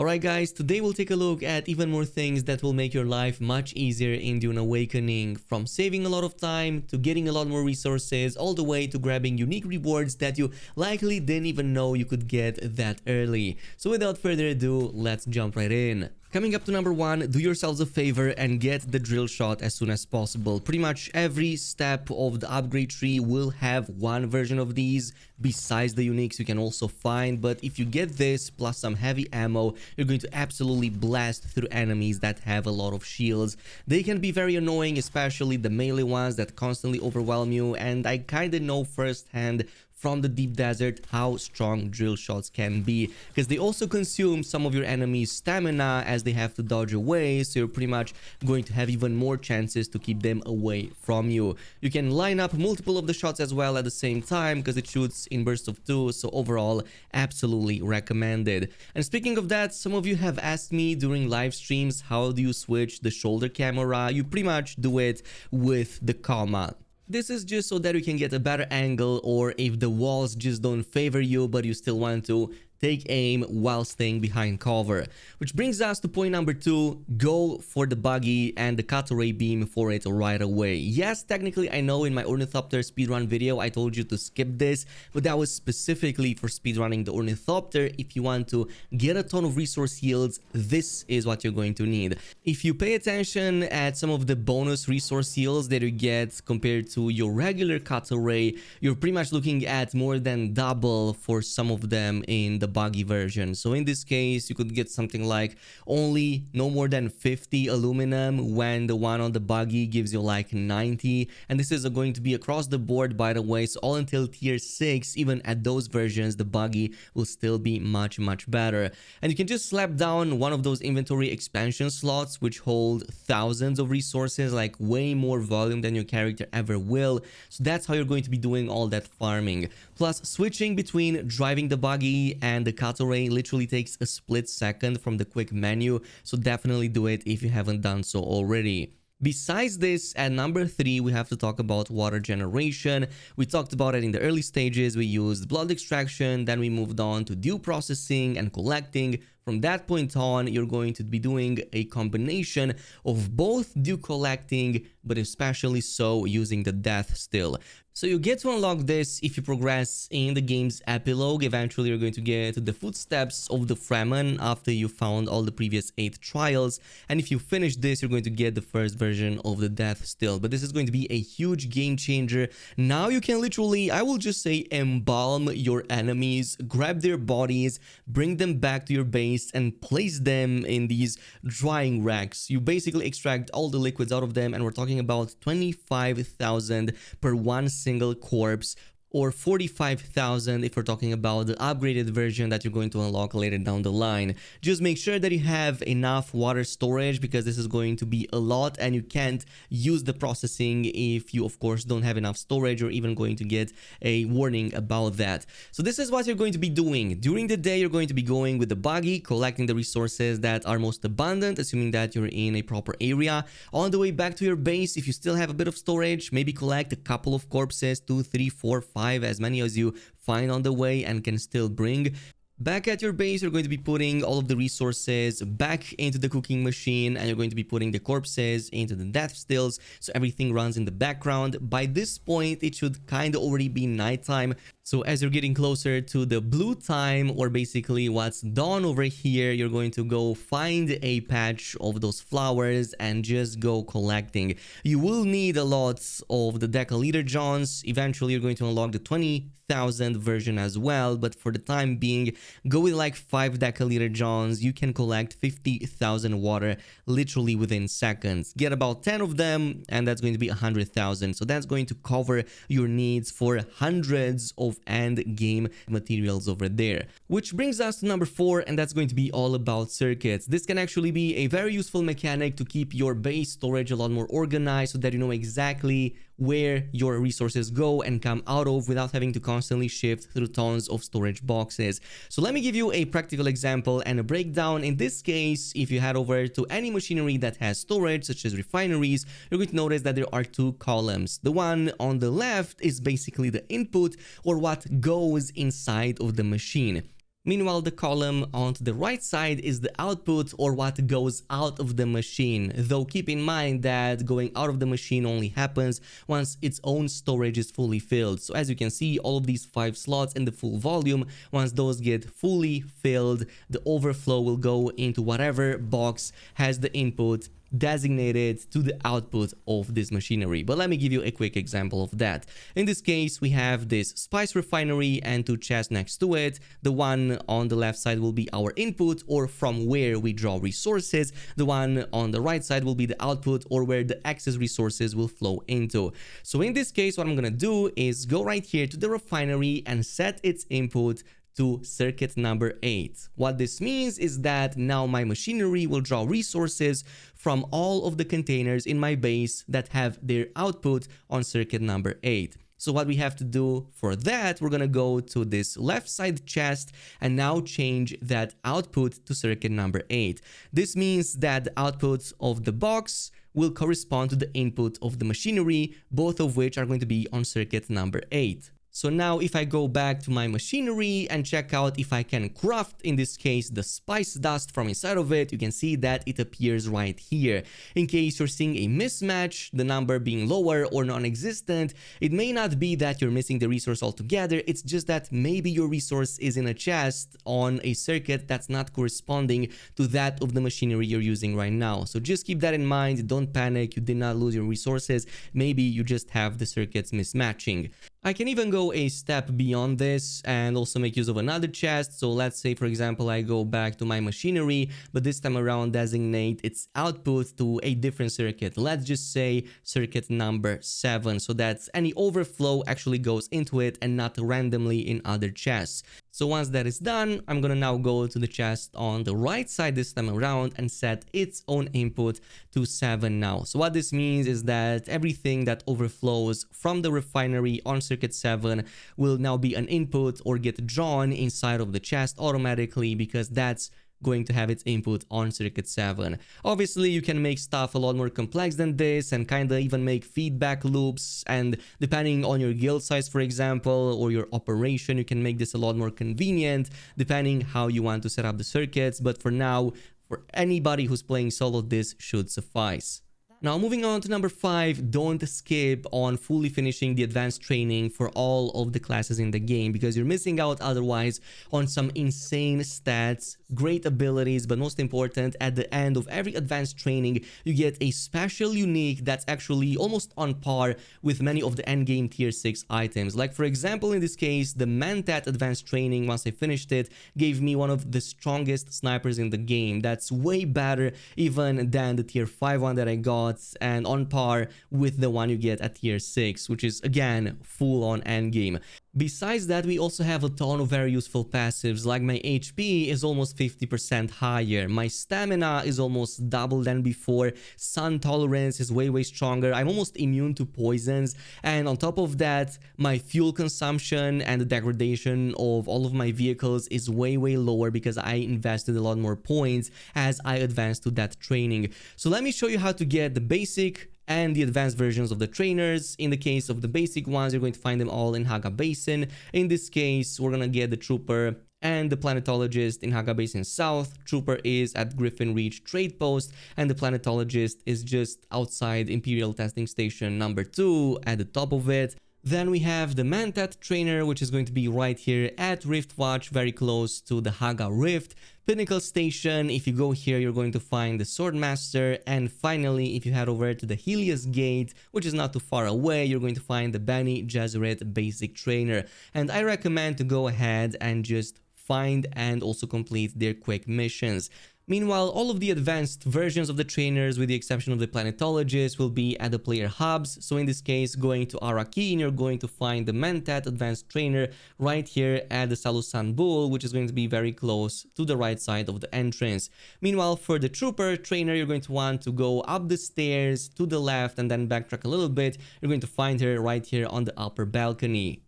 Alright guys, today we'll take a look at even more things that will make your life much easier in Dune Awakening, from saving a lot of time to getting a lot more resources, all the way to grabbing unique rewards that you likely didn't even know you could get that early. So without further ado, let's jump right in. Coming up to number 1, do yourselves a favor and get the Drillshot as soon as possible. Pretty much every step of the upgrade tree will have one version of these besides the uniques you can also find, but if you get this plus some heavy ammo, you're going to absolutely blast through enemies that have a lot of shields. They can be very annoying, especially the melee ones that constantly overwhelm you, and I kinda know firsthand from the deep desert how strong drill shots can be, because they also consume some of your enemy's stamina as they have to dodge away, so you're pretty much going to have even more chances to keep them away from you. You can line up multiple of the shots as well at the same time because it shoots in bursts of 2, so overall absolutely recommended. And speaking of that, some of you have asked me during live streams, how do you switch the shoulder camera? You pretty much do it with the comma. This is just so that you can get a better angle, or if the walls just don't favor you but you still want to take aim while staying behind cover. Which brings us to point number 2, go for the buggy and the cutaway beam for it right away. Yes, technically I know in my Ornithopter speedrun video I told you to skip this, but that was specifically for speedrunning the Ornithopter. If you want to get a ton of resource yields, this is what you're going to need. If you pay attention at some of the bonus resource yields that you get compared to your regular cutaway, you're pretty much looking at more than double for some of them in the buggy version. So in this case, you could get something like only no more than 50 aluminum, when the one on the buggy gives you like 90. And this is going to be across the board, by the way, so all until tier 6. Even at those versions, the buggy will still be much better. And you can just slap down one of those inventory expansion slots which hold thousands of resources, like way more volume than your character ever will. So that's how you're going to be doing all that farming. Plus, switching between driving the buggy and the cutaway literally takes a split second from the quick menu, so definitely do it if you haven't done so already. Besides this, at number 3, we have to talk about water generation. We talked about it in the early stages. We used blood extraction, then we moved on to dew processing and collecting. From that point on, you're going to be doing a combination of both dew collecting, but especially so using the death still. So you get to unlock this if you progress in the game's epilogue. Eventually you're going to get to the footsteps of the Fremen after you found all the previous 8 trials, and if you finish this, you're going to get the first version of the death still. But this is going to be a huge game changer. Now you can literally, I will just say, embalm your enemies, grab their bodies, bring them back to your base and place them in these drying racks. You basically extract all the liquids out of them, and we're talking about 25,000 per one single corpse, or 45,000 if we're talking about the upgraded version that you're going to unlock later down the line. Just make sure that you have enough water storage, because this is going to be a lot and you can't use the processing if you of course don't have enough storage, or even going to get a warning about that. So this is what you're going to be doing. During the day, you're going to be going with the buggy, collecting the resources that are most abundant, assuming that you're in a proper area. On the way back to your base, if you still have a bit of storage, maybe collect a couple of corpses, 2, 3, 4, 5, as many as you find on the way and can still bring. Back at your base, you're going to be putting all of the resources back into the cooking machine, and you're going to be putting the corpses into the death stills, so everything runs in the background. By this point, it should kind of already be nighttime. So as you're getting closer to the blue time, or basically what's dawn over here, you're going to go find a patch of those flowers and just go collecting. You will need a lot of the decaliter Johns. Eventually, you're going to unlock the 20,000 version as well, but for the time being, go with like 5 decaliter Johns. You can collect 50,000 water literally within seconds. Get about 10 of them, and that's going to be 100,000. So that's going to cover your needs for hundreds of end game materials over there. Which brings us to number 4, and that's going to be all about circuits. This can actually be a very useful mechanic to keep your base storage a lot more organized, so that you know exactly where your resources go and come out of without having to constantly shift through tons of storage boxes. So let me give you a practical example and a breakdown. In this case, if you head over to any machinery that has storage, such as refineries, you're going to notice that there are 2 columns. The one on the left is basically the input, or what goes inside of the machine. Meanwhile, the column on the right side is the output, or what goes out of the machine, though keep in mind that going out of the machine only happens once its own storage is fully filled. So as you can see, all of these 5 slots in the full volume, once those get fully filled, the overflow will go into whatever box has the input designated to the output of this machinery. But let me give you a quick example of that. In this case, we have this spice refinery and 2 chests next to it. The one on the left side will be our input, or from where we draw resources. The one on the right side will be the output, or where the excess resources will flow into. So in this case, what I'm gonna do is go right here to the refinery and set its input to circuit number 8. What this means is that now my machinery will draw resources from all of the containers in my base that have their output on circuit number 8. So what we have to do for that, we're gonna go to this left side chest and now change that output to circuit number 8. This means that the output of the box will correspond to the input of the machinery, both of which are going to be on circuit number 8. So now if I go back to my machinery and check out if I can craft, in this case, the spice dust from inside of it, you can see that it appears right here. In case you're seeing a mismatch, the number being lower or non-existent, it may not be that you're missing the resource altogether, it's just that maybe your resource is in a chest on a circuit that's not corresponding to that of the machinery you're using right now. So just keep that in mind, don't panic, you did not lose your resources, maybe you just have the circuits mismatching. I can even go a step beyond this and also make use of another chest. So let's say, for example, I go back to my machinery, but this time around designate its output to a different circuit. Let's just say circuit number 7, so that any overflow actually goes into it and not randomly in other chests. So once that is done, I'm gonna now go to the chest on the right side this time around and set its own input to 7 now. So what this means is that everything that overflows from the refinery on circuit 7 will now be an input or get drawn inside of the chest automatically, because that's going to have its input on circuit 7. Obviously, you can make stuff a lot more complex than this and kind of even make feedback loops, and depending on your guild size, for example, or your operation, you can make this a lot more convenient depending how you want to set up the circuits. But for now, for anybody who's playing solo, this should suffice. Now, moving on to number 5, don't skip on fully finishing the advanced training for all of the classes in the game, because you're missing out otherwise on some insane stats, great abilities, but most important, at the end of every advanced training, you get a special unique that's actually almost on par with many of the endgame tier 6 items. Like, for example, in this case, the Mentat advanced training, once I finished it, gave me one of the strongest snipers in the game. That's way better even than the tier 5 one that I got, and on par with the one you get at tier 6, which is again full on endgame. Besides that, we also have a ton of very useful passives, like my HP is almost 50% higher, my stamina is almost double than before, sun tolerance is way stronger, I'm almost immune to poisons, and on top of that, my fuel consumption and the degradation of all of my vehicles is way lower, because I invested a lot more points as I advanced to that training. So let me show you how to get the basic and the advanced versions of the trainers. In the case of the basic ones, you're going to find them all in Haga Basin. In this case, we're gonna get the Trooper and the Planetologist in Haga Basin South. Trooper is at Griffin Reach Trade Post, and the Planetologist is just outside Imperial Testing Station number 2 at the top of it. Then we have the Mentat trainer, which is going to be right here at Rift Watch, very close to the Haga Rift. Pinnacle Station, if you go here, you're going to find the Swordmaster. And finally, if you head over to the Helios Gate, which is not too far away, you're going to find the Bene Gesserit basic trainer. And I recommend to go ahead and just find and also complete their quick missions. Meanwhile, all of the advanced versions of the trainers, with the exception of the Planetologist, will be at the player hubs. So in this case, going to Arakin, you're going to find the Mentat advanced trainer right here at the Salusan Bull, which is going to be very close to the right side of the entrance. Meanwhile, for the Trooper trainer, you're going to want to go up the stairs to the left and then backtrack a little bit. You're going to find her right here on the upper balcony.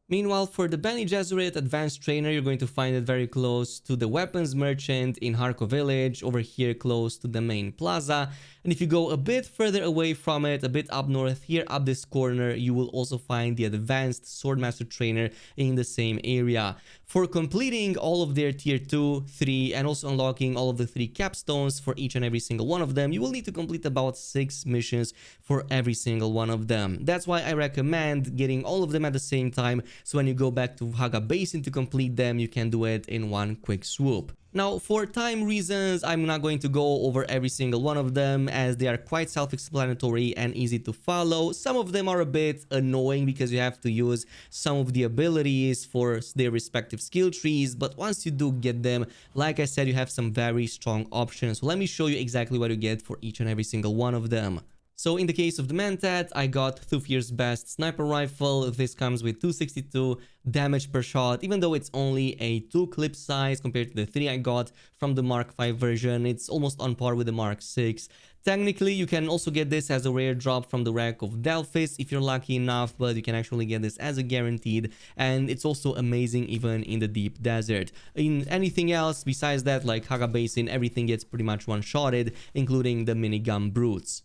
Meanwhile, for the Bene Gesserit advanced trainer, you're going to find it very close to the weapons merchant in Harko village, over here close to the main plaza. And if you go a bit further away from it, a bit up north here, up this corner, you will also find the advanced Swordmaster trainer in the same area. For completing all of their tier 2, 3, and also unlocking all of the 3 capstones for each and every single one of them, you will need to complete about 6 missions for every single one of them. That's why I recommend getting all of them at the same time, so when you go back to Haga Basin to complete them, you can do it in one quick swoop. Now, for time reasons, I'm not going to go over every single one of them, as they are quite self-explanatory and easy to follow. Some of them are a bit annoying because you have to use some of the abilities for their respective skill trees, but once you do get them, like I said, you have some very strong options. So let me show you exactly what you get for each and every single one of them. So in the case of the Mentat, I got Thufir's best sniper rifle. This comes with 262 damage per shot, even though it's only a 2 clip size compared to the 3 I got from the Mark 5 version. It's almost on par with the Mark 6. Technically, you can also get this as a rare drop from the Wreck of Delphis if you're lucky enough, but you can actually get this as a guaranteed, and it's also amazing even in the deep desert. In anything else besides that, like Haga Basin, everything gets pretty much one-shotted, including the minigun brutes.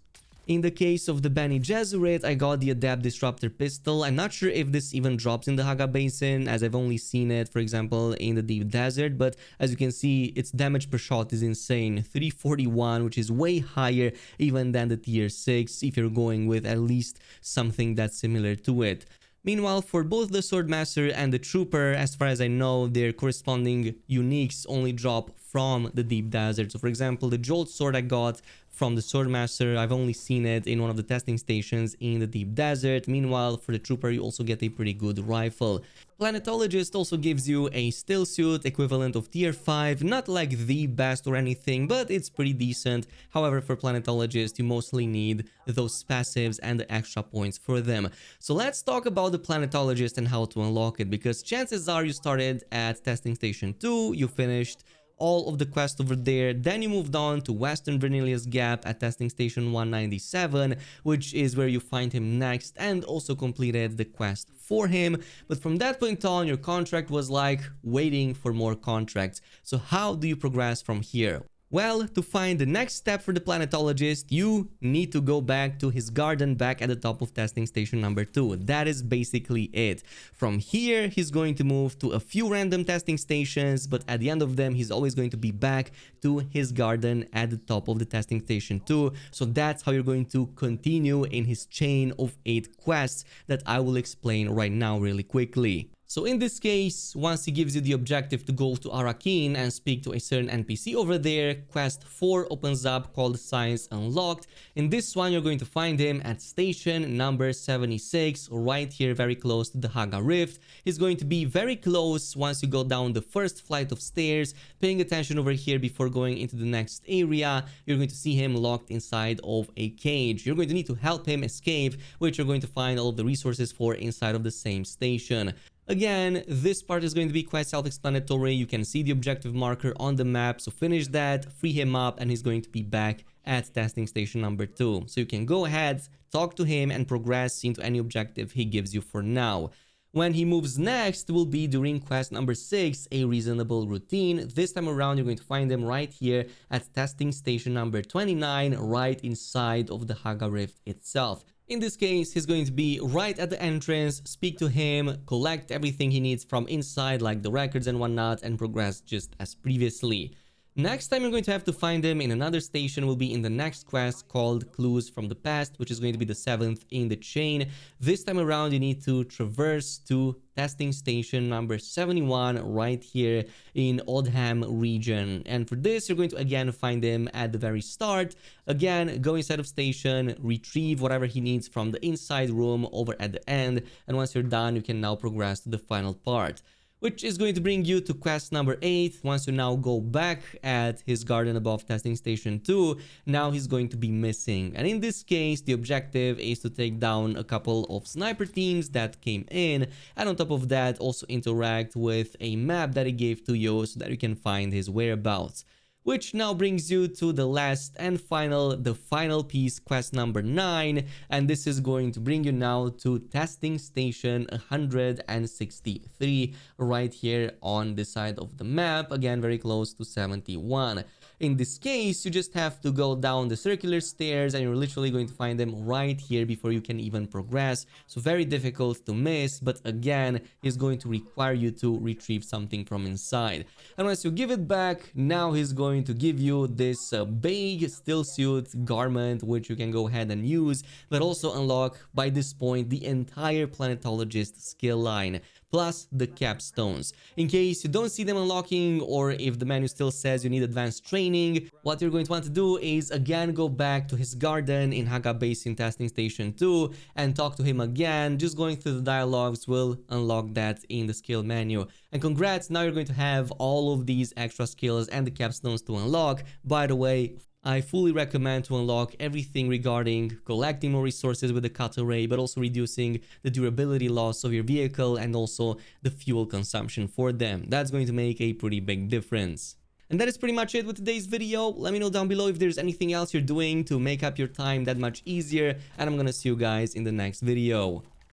In the case of the Bene Gesserit, I got the Adept Disruptor pistol. I'm not sure if this even drops in the Haga Basin, as I've only seen it, for example, in the Deep Desert, but as you can see, its damage per shot is insane. 341, which is way higher even than the tier 6, if you're going with at least something that's similar to it. Meanwhile, for both the Swordmaster and the Trooper, as far as I know, their corresponding uniques only drop from the Deep Desert. So for example, the Jolt Sword I got from the Swordmaster, I've only seen it in one of the testing stations in the Deep Desert. Meanwhile, for the Trooper, you also get a pretty good rifle. Planetologist also gives you a still suit equivalent of tier 5, not like the best or anything, but it's pretty decent. However, for Planetologist, you mostly need those passives and the extra points for them. So let's talk about the Planetologist and how to unlock it, because chances are you started at testing station 2, you finished all of the quests over there, then you moved on to Western Vernilius Gap at testing station 197, which is where you find him next, and also completed the quest for him. But from that point on, your contract was like waiting for more contracts. So how do you progress from here? Well, to find the next step for the Planetologist, you need to go back to his garden back at the top of testing station number 2. That is basically it. From here, he's going to move to a few random testing stations, but at the end of them, he's always going to be back to his garden at the top of the testing station 2. So that's how you're going to continue in his chain of 8 quests that I will explain right now really quickly. So in this case, once he gives you the objective to go to Arrakeen and speak to a certain NPC over there, quest 4 opens up called Science Unlocked. In this one, you're going to find him at station number 76, right here very close to the Haga Rift. He's going to be very close once you go down the first flight of stairs. Paying attention over here before going into the next area, you're going to see him locked inside of a cage. You're going to need to help him escape, which you're going to find all of the resources for inside of the same station. Again, this part is going to be quite self-explanatory. You can see the objective marker on the map, so finish that, free him up, and he's going to be back at testing station number 2. So you can go ahead, talk to him, and progress into any objective he gives you for now. When he moves next will be during quest number 6, a reasonable routine. This time around, you're going to find him right here at testing station number 29, right inside of the Haga Rift itself. In this case, he's going to be right at the entrance, speak to him, collect everything he needs from inside, like the records and whatnot, and progress just as previously. Next time you're going to have to find him in another station will be in the next quest called Clues from the Past, which is going to be the 7th in the chain. This time around, you need to traverse to testing station number 71 right here in Oldham region. And for this, you're going to again find him at the very start. Again, go inside of station, retrieve whatever he needs from the inside room over at the end. And once you're done, you can now progress to the final part, which is going to bring you to quest number 8. Once you now go back at his garden above testing station 2, now he's going to be missing. And in this case, the objective is to take down a couple of sniper teams that came in, and on top of that, also interact with a map that he gave to you so that you can find his whereabouts. which now brings you to the last and the final piece, quest number 9, and this is going to bring you now to testing station 163 right here on the side of the map, again very close to 71. In this case, you just have to go down the circular stairs and you're literally going to find them right here before you can even progress. So very difficult to miss, but again, he's going to require you to retrieve something from inside. And once you give it back, now he's going to give you this big still suit garment, which you can go ahead and use, but also unlock by this point the entire planetologist skill line, plus the capstones. In case you don't see them unlocking, or if the menu still says you need advanced training, what you're going to want to do is again go back to his garden in Haga Basin Testing Station 2 and talk to him again. Just going through the dialogues will unlock that in the skill menu. And congrats, now you're going to have all of these extra skills and the capstones to unlock. By the way, I fully recommend to unlock everything regarding collecting more resources with the cutter ray, but also reducing the durability loss of your vehicle and also the fuel consumption for them. That's going to make a pretty big difference. And that is pretty much it with today's video. Let me know down below if there's anything else you're doing to make up your time that much easier, and I'm gonna see you guys in the next video.